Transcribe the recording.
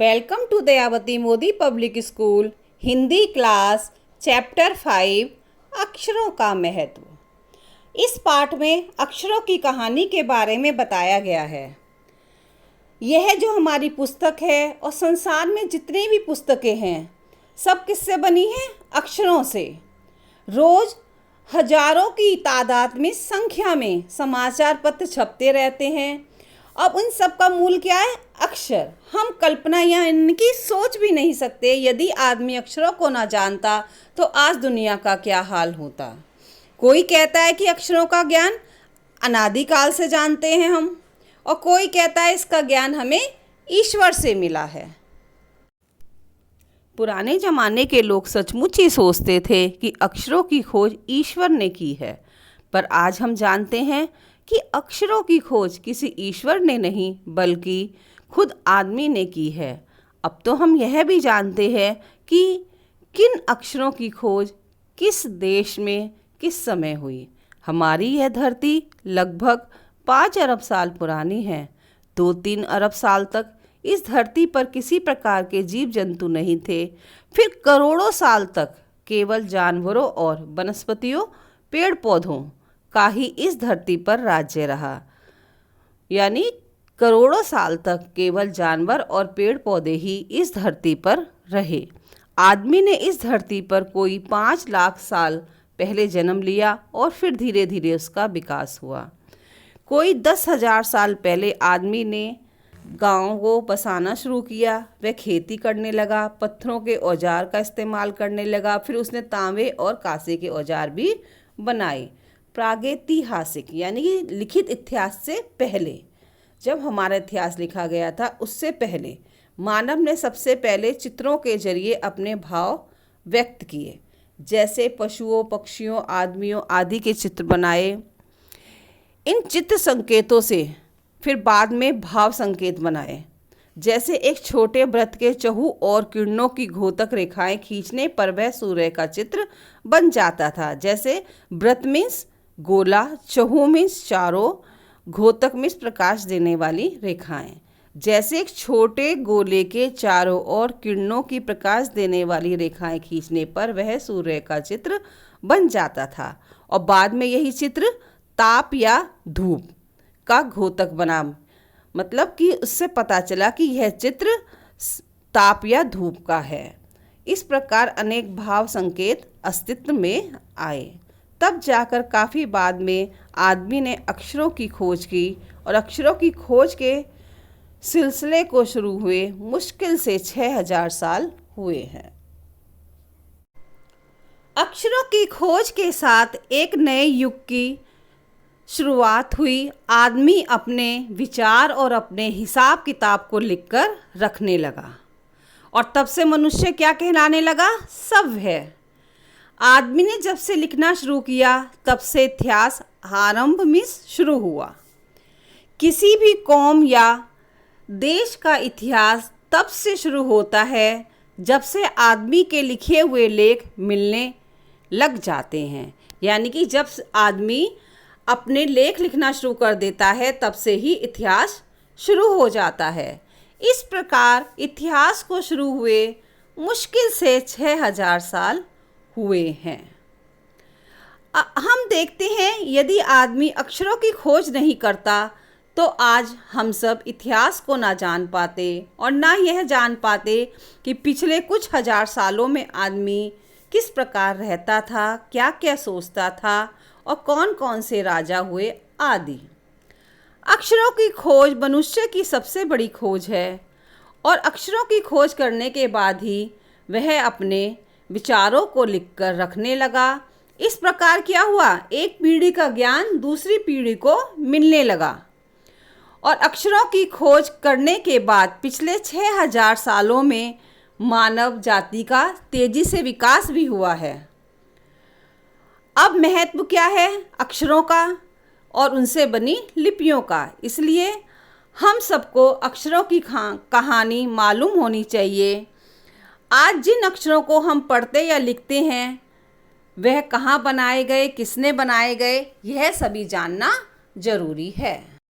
Welcome to Dayawati Modi public school Hindi class chapter 5 अक्षरों का महत्व। इस पाठ में अक्षरों की कहानी के बारे में बताया गया है। यह जो हमारी पुस्तक है और संसार में जितनी भी पुस्तकें हैं सब किससे बनी हैं? अक्षरों से। रोज़ हजारों की तादाद में संख्या में समाचार पत्र छपते रहते हैं। अब उन सब का मूल क्या है? अक्षर। हम कल्पना या इनकी सोच भी नहीं सकते। यदि आदमी अक्षरों को ना जानता तो आज दुनिया का क्या हाल होता। कोई कहता है कि अक्षरों का ज्ञान अनादिकाल से जानते हैं हम, और कोई कहता है इसका ज्ञान हमें ईश्वर से मिला है। पुराने ज़माने के लोग सचमुच ही सोचते थे कि अक्षरों की खोज ईश्वर ने की है, पर आज हम जानते हैं कि अक्षरों की खोज किसी ईश्वर ने नहीं बल्कि खुद आदमी ने की है। अब तो हम यह भी जानते हैं कि किन अक्षरों की खोज किस देश में किस समय हुई। हमारी यह धरती लगभग 5 अरब साल पुरानी है। 2-3 अरब साल तक इस धरती पर किसी प्रकार के जीव जंतु नहीं थे। फिर करोड़ों साल तक केवल जानवरों और वनस्पतियों पेड़ पौधों का ही इस धरती पर राज्य रहा। यानी करोड़ों साल तक केवल जानवर और पेड़ पौधे ही इस धरती पर रहे। आदमी ने इस धरती पर कोई 5 लाख साल पहले जन्म लिया और फिर धीरे धीरे उसका विकास हुआ। कोई 10,000 साल पहले आदमी ने गाँव को बसाना शुरू किया। वह खेती करने लगा, पत्थरों के औजार का इस्तेमाल करने लगा। फिर उसने तांबे और कांसे के औजार भी बनाए। प्रागैतिहासिक यानी कि लिखित इतिहास से पहले, जब हमारा इतिहास लिखा गया था उससे पहले मानव ने सबसे पहले चित्रों के जरिए अपने भाव व्यक्त किए। जैसे पशुओं, पक्षियों, आदमियों आदि के चित्र बनाए। इन चित्र संकेतों से फिर बाद में भाव संकेत बनाए। जैसे एक छोटे वृत्त के चहु और किरणों की घोतक रेखाएं खींचने पर वह सूर्य का चित्र बन जाता था। जैसे वृत्त मीन्स गोला, चहु मीन्स चारों, घोतक मीन्स प्रकाश देने वाली रेखाएं। जैसे एक छोटे गोले के चारों ओर किरणों की प्रकाश देने वाली रेखाएं खींचने पर वह सूर्य का चित्र बन जाता था, और बाद में यही चित्र ताप या धूप का घोतक बना। मतलब कि उससे पता चला कि यह चित्र ताप या धूप का है। इस प्रकार अनेक भाव संकेत अस्तित्व में आए। तब जाकर काफ़ी बाद में आदमी ने अक्षरों की खोज की, और अक्षरों की खोज के सिलसिले को शुरू हुए मुश्किल से 6,000 साल हुए हैं। अक्षरों की खोज के साथ एक नए युग की शुरुआत हुई। आदमी अपने विचार और अपने हिसाब किताब को लिखकर रखने लगा, और तब से मनुष्य क्या कहलाने लगा? सभ्य। आदमी ने जब से लिखना शुरू किया तब से इतिहास आरंभ में शुरू हुआ। किसी भी कौम या देश का इतिहास तब से शुरू होता है जब से आदमी के लिखे हुए लेख मिलने लग जाते हैं। यानी कि जब आदमी अपने लेख लिखना शुरू कर देता है तब से ही इतिहास शुरू हो जाता है। इस प्रकार इतिहास को शुरू हुए मुश्किल से 6,000 साल हुए हैं। हम देखते हैं यदि आदमी अक्षरों की खोज नहीं करता तो आज हम सब इतिहास को ना जान पाते, और ना यह जान पाते कि पिछले कुछ हजार सालों में आदमी किस प्रकार रहता था, क्या क्या सोचता था, और कौन कौन से राजा हुए आदि। अक्षरों की खोज मनुष्य की सबसे बड़ी खोज है, और अक्षरों की खोज करने के बाद ही वह अपने विचारों को लिखकर रखने लगा। इस प्रकार क्या हुआ? एक पीढ़ी का ज्ञान दूसरी पीढ़ी को मिलने लगा, और अक्षरों की खोज करने के बाद पिछले 6,000 सालों में मानव जाति का तेजी से विकास भी हुआ है। अब महत्व क्या है अक्षरों का और उनसे बनी लिपियों का? इसलिए हम सबको अक्षरों की कहानी मालूम होनी चाहिए। आज जिन अक्षरों को हम पढ़ते या लिखते हैं वह कहाँ बनाए गए, किसने बनाए गए, यह सभी जानना जरूरी है।